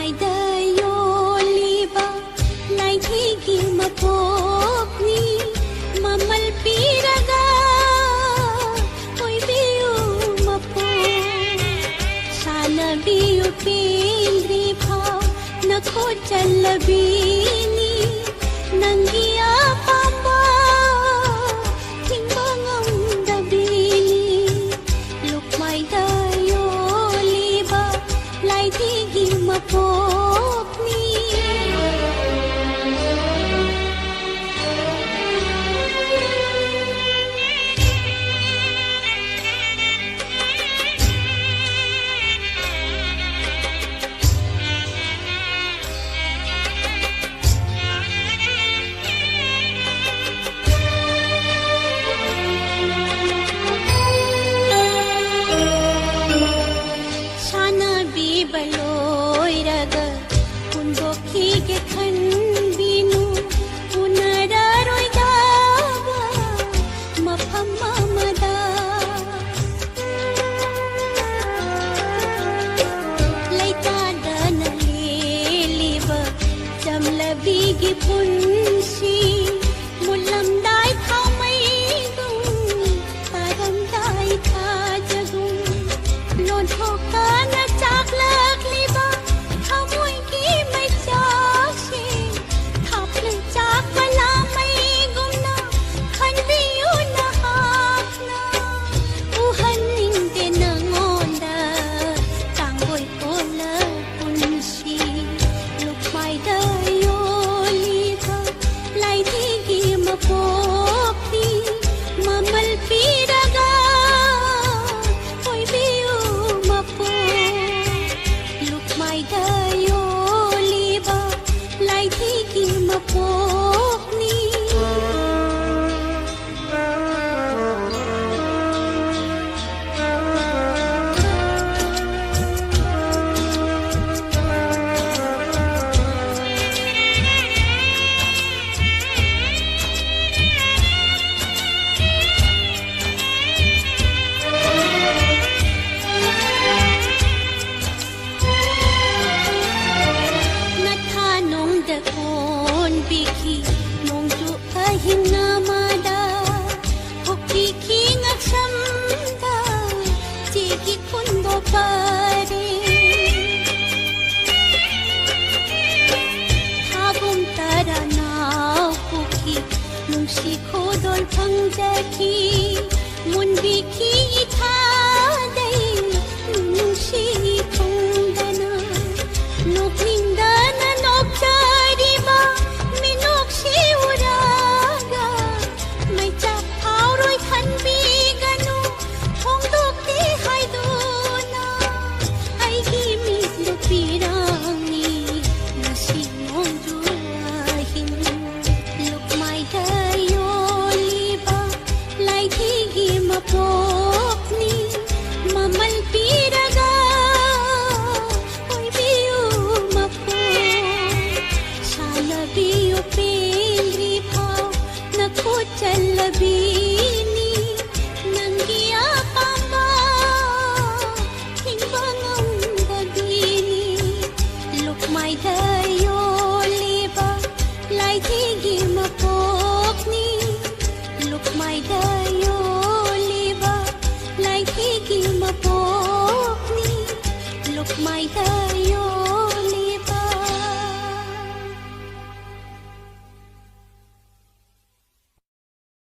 mai dayo liba lai thigi mapokni mamalpiraga biu mapo sana biu pendri phao nakho chalabini nangiya pamba thingangam dabini lukmai dayo liba lai thigi mapokni baloiraga kundokhige khanbinu punararoidaba mafam amada laitadana leliba jamlabigi punsi mulamdai thamai dung taramdai tha jagung lon thokana chaklag liba thamoi ki mai chashi thapne chak pala mai gumna khanbiu na hakna uhanin te nangonda tangoi pola punsi lukmai dayo liba lai thigi mapokti mamal piraga mai dayo liba lai thigi mapokni biki nongju ahinamada hokki kingak samda jigi kundo pare habum tarana puki nungsi khodol phangjaki mun biki ithadai nungsi khongdana noknindana nokchariba mapokni mamal piraga biu mapo sana biu pendri phao nakho chalabini nangiya pamba thingangam dabini lukmai dayo liba lai thigi mapokni lukmai dayo lai thigi mapokni lukmai dayo